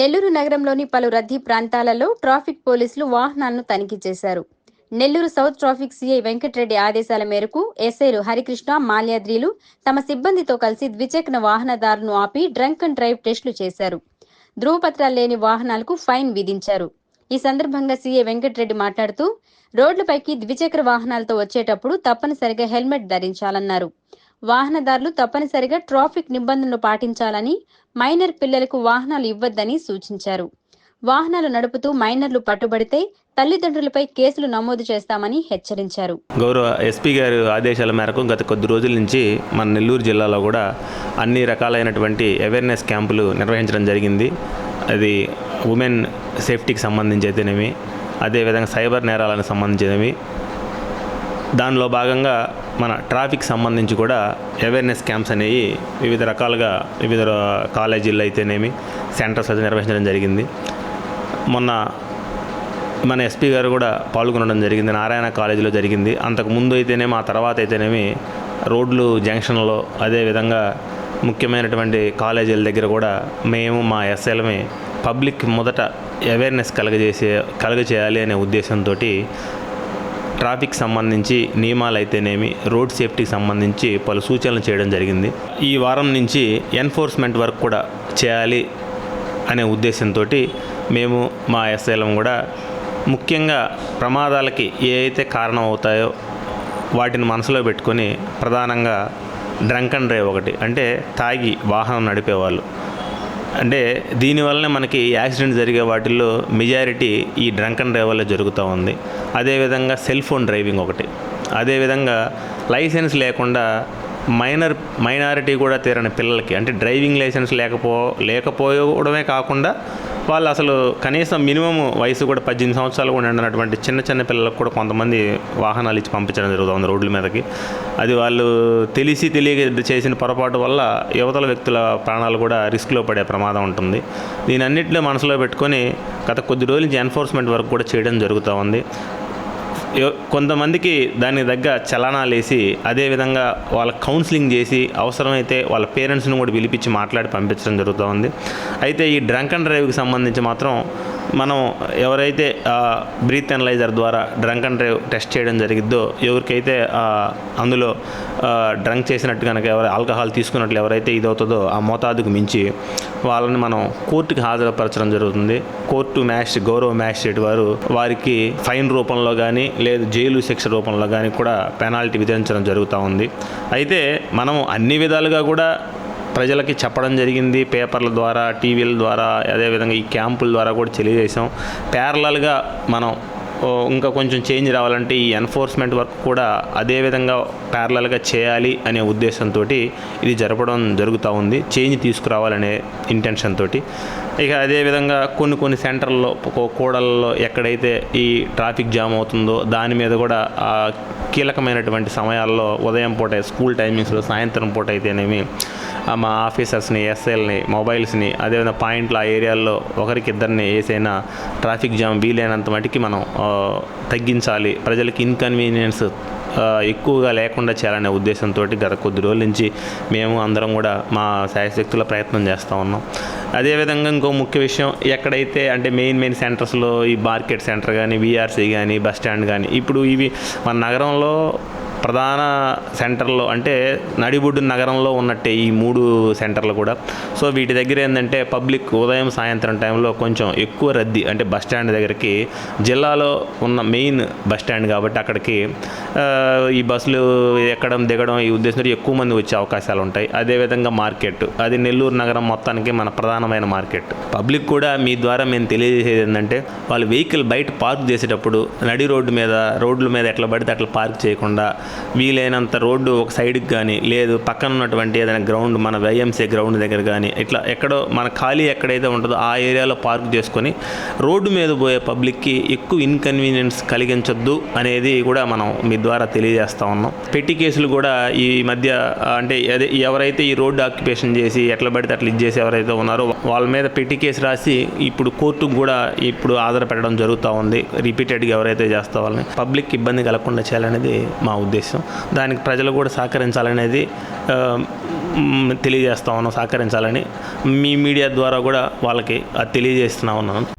నెల్లూరు నగరంలోని పలు రద్దీ ప్రాంతాలలో ట్రాఫిక్ పోలీసులు వాహనాలను తనిఖీ చేశారు. Nellore south traffic CI Venkatareddy ఆదేశాల మేరకు ఎస్ఐలు హరికృష్ణ, మాల్యాద్రిలు తమ సిబ్బందితో కలిసి ద్విచక్ర వాహనదారులను ఆపి డ్రంక్ అండ్ డ్రైవ్ టెస్టులు చేశారు. ధృవపత్రాలు లేని వాహనాలకు ఫైన్ విధించారు. ఈ సందర్భంగా సీఐ వెంకటరెడ్డి మాట్లాడుతూ, రోడ్లపైకి ద్విచక్ర వాహనాలతో వచ్చేటప్పుడు తప్పనిసరిగా హెల్మెట్ ధరించాలన్నారు. వాహనదారులు తప్పనిసరిగా ట్రాఫిక్ నిబంధనలు పాటించాలని, మైనర్ పిల్లలకు వాహనాలు ఇవ్వొద్దని సూచించారు. వాహనాలు నడుపుతూ మైనర్లు పట్టుబడితే తల్లిదండ్రులపై కేసులు నమోదు చేస్తామని హెచ్చరించారు. గౌరవ ఎస్పీ గారి ఆదేశాల మేరకు గత కొద్ది రోజుల నుంచి మన నెల్లూరు జిల్లాలో కూడా అన్ని రకాలైనటువంటి అవేర్నెస్ క్యాంపులు నిర్వహించడం జరిగింది. అది ఉమెన్ సేఫ్టీకి సంబంధించి అయితేనేమి, అదేవిధంగా సైబర్ నేరాలకు సంబంధించినవి. దానిలో భాగంగా మన ట్రాఫిక్ సంబంధించి కూడా అవేర్నెస్ క్యాంప్స్ అనేవి వివిధ రకాలుగా వివిధ కాలేజీల్లో అయితేనేమి సెంటర్స్ అయితే నిర్వహించడం జరిగింది. మొన్న మన ఎస్పీ గారు కూడా పాల్గొనడం జరిగింది. నారాయణ కాలేజీలో జరిగింది. అంతకుముందు అయితేనేమి, ఆ తర్వాత అయితేనేమి రోడ్లు జంక్షన్లో, అదేవిధంగా ముఖ్యమైనటువంటి కాలేజీల దగ్గర కూడా మేము మా ఎస్ఎల్ఎంఏ పబ్లిక్ మొదట అవేర్నెస్ కలగజేయాలి అనే ఉద్దేశంతో ట్రాఫిక్ సంబంధించి నియమాలు అయితేనేమి, రోడ్ సేఫ్టీకి సంబంధించి పలు సూచనలు చేయడం జరిగింది. ఈ వారం నుంచి ఎన్ఫోర్స్మెంట్ వర్క్ కూడా చేయాలి అనే ఉద్దేశంతో మేము మా ఎస్ఐలం కూడా ముఖ్యంగా ప్రమాదాలకి ఏ అయితే కారణం అవుతాయో వాటిని మనసులో పెట్టుకొని ప్రధానంగా డ్రంక్ అండ్ డ్రైవ్ ఒకటి, అంటే తాగి వాహనం నడిపేవాళ్ళు. అంటే దీనివల్లనే మనకి యాక్సిడెంట్ జరిగే వాటిల్లో మెజారిటీ ఈ డ్రంక్ అండ్ డ్రైవ్ వల్ల జరుగుతూ ఉంది. అదేవిధంగా సెల్ ఫోన్ డ్రైవింగ్ ఒకటి. అదేవిధంగా లైసెన్స్ లేకుండా మైనారిటీ కూడా తీరని పిల్లలకి, అంటే డ్రైవింగ్ లైసెన్స్ లేకపోవడమే కాకుండా వాళ్ళు అసలు కనీసం మినిమం వయసు కూడా 18 సంవత్సరాలు కూడా నిండినటువంటి చిన్న పిల్లలకు కూడా కొంతమంది వాహనాలు ఇచ్చి పంపించడం జరుగుతుంది రోడ్ల మీదకి. అది వాళ్ళు తెలియక చేసిన పొరపాటు వల్ల యువతల వ్యక్తుల ప్రాణాలు కూడా రిస్క్లో పడే ప్రమాదం ఉంటుంది. దీనన్నింటిలో మనసులో పెట్టుకొని గత కొద్ది రోజుల నుంచి ఎన్ఫోర్స్మెంట్ వర్క్ కూడా చేయడం జరుగుతూ ఉంది. కొంతమందికి దానికి తగ్గ చలానాలు వేసి, అదేవిధంగా వాళ్ళ కౌన్సిలింగ్ చేసి, అవసరమైతే వాళ్ళ పేరెంట్స్ని కూడా పిలిపించి మాట్లాడి పంపించడం జరుగుతూ ఉంది. అయితే ఈ డ్రంక్ అండ్ డ్రైవ్కి సంబంధించి మాత్రం మనం ఎవరైతే బ్రీత్ అనలైజర్ ద్వారా డ్రంక్ అండ్ డ్రైవ్ టెస్ట్ చేయడం జరిగిద్దో, ఎవరికైతే అందులో డ్రంక్ చేసినట్టు కనుక ఆల్కహాల్ తీసుకున్నట్లు ఎవరైతే ఇదవుతుందో ఆ మోతాదుకు మించి వాళ్ళని మనం కోర్టుకి హాజరుపరచడం జరుగుతుంది. గౌరవ మ్యాజిస్ట్రేట్ వారికి ఫైన్ రూపంలో కానీ లేదు జైలు శిక్ష రూపంలో కానీ కూడా పెనాల్టీ విధించడం జరుగుతూ ఉంది. అయితే మనం అన్ని విధాలుగా కూడా ప్రజలకి చెప్పడం జరిగింది. పేపర్ల ద్వారా, టీవీల ద్వారా, అదేవిధంగా ఈ క్యాంపుల ద్వారా కూడా తెలియజేసాం. ప్యారలల్గా మనం ఇంకా కొంచెం చేంజ్ రావాలంటే ఈ ఎన్ఫోర్స్మెంట్ వర్క్ కూడా అదేవిధంగా ప్యారలల్గా చేయాలి అనే ఉద్దేశంతో ఇది జరపడం జరుగుతూ ఉంది. చేంజ్ తీసుకురావాలనే ఇంటెన్షన్ తోటి. ఇక అదేవిధంగా కొన్ని సెంటర్లలో, కూడలలో ఎక్కడైతే ఈ ట్రాఫిక్ జామ్ అవుతుందో దాని మీద కూడా కీలకమైనటువంటి సమయాల్లో ఉదయం పూట స్కూల్ టైమింగ్స్లో, సాయంత్రం పూట అయితేనేమి మా ఆఫీసర్స్ని, ఎస్ఐల్ని, మొబైల్స్ని, అదేవిధంగా పాయింట్లు ఆ ఏరియాల్లో ఒకరికిద్దరిని వేసైనా ట్రాఫిక్ జామ్ వీలైనంత మటుకి మనం తగ్గించాలి. ప్రజలకి ఇన్కన్వీనియన్స్ ఎక్కువగా లేకుండా చేయాలనే ఉద్దేశంతో గత కొద్ది రోజుల నుంచి మేము అందరం కూడా మా శాయశక్తుల ప్రయత్నం చేస్తూ ఉన్నాం. అదేవిధంగా ఇంకో ముఖ్య విషయం, ఎక్కడైతే అంటే మెయిన్ సెంటర్స్లో ఈ మార్కెట్ సెంటర్ కానీ, వీఆర్సీ కానీ, బస్ స్టాండ్ కానీ, ఇప్పుడు ఇవి మన నగరంలో ప్రధాన సెంటర్లో, అంటే నడిబొడ్డు నగరంలో ఉన్నట్టే ఈ 3 సెంటర్లు కూడా. సో వీటి దగ్గర ఏంటంటే పబ్లిక్ ఉదయం సాయంత్రం టైంలో కొంచెం ఎక్కువ రద్దీ, అంటే బస్ స్టాండ్ దగ్గరికి, జిల్లాలో ఉన్న మెయిన్ బస్ స్టాండ్ కాబట్టి అక్కడికి ఈ బస్సులు ఎక్కడం దిగడం ఈ ఉద్దేశంతో ఎక్కువ మంది వచ్చే అవకాశాలు ఉంటాయి. అదేవిధంగా మార్కెట్, అది నెల్లూరు నగరం మొత్తానికి మన ప్రధానమైన మార్కెట్. పబ్లిక్ కూడా మీ ద్వారా మేము తెలియజేసేది ఏంటంటే, వాళ్ళు వెహికల్ బయట పార్క్ చేసేటప్పుడు రోడ్ల మీద ఎట్లా పడితే అట్లా పార్క్ చేయకుండా వీలైనంత రోడ్డు ఒక సైడ్కి కానీ, లేదు పక్కన ఉన్నటువంటి ఏదైనా గ్రౌండ్, మన వైఎంసీ గ్రౌండ్ దగ్గర కానీ, ఇట్లా ఎక్కడో మన ఖాళీ ఎక్కడైతే ఉంటుందో ఆ ఏరియాలో పార్క్ చేసుకొని రోడ్డు మీద పోయే పబ్లిక్కి ఎక్కువ ఇన్కన్వీనియన్స్ కలిగించొద్దు అనేది కూడా మనం మీ ద్వారా తెలియజేస్తూ ఉన్నాం. పెట్టి కేసులు కూడా ఈ మధ్య, అంటే ఎవరైతే ఈ రోడ్డు ఆక్యుపేషన్ చేసి ఎట్లా పడితే అట్లా ఇచ్చేసి ఎవరైతే ఉన్నారో వాళ్ళ మీద పెట్టి కేసు రాసి ఇప్పుడు కోర్టుకు కూడా ఇప్పుడు ఆధారపెట్టడం జరుగుతూ ఉంది. రిపీటెడ్గా ఎవరైతే చేస్తా వాళ్ళని పబ్లిక్ ఇబ్బంది కలగకుండా చేయాలనేది మా ఉద్దేశం. ఉద్దేశం. దానికి ప్రజలు కూడా సహకరించాలనేది తెలియజేస్తా ఉన్నాం. సహకరించాలని మీ మీడియా ద్వారా కూడా వాళ్ళకి అది తెలియజేస్తున్నా ఉన్నాను.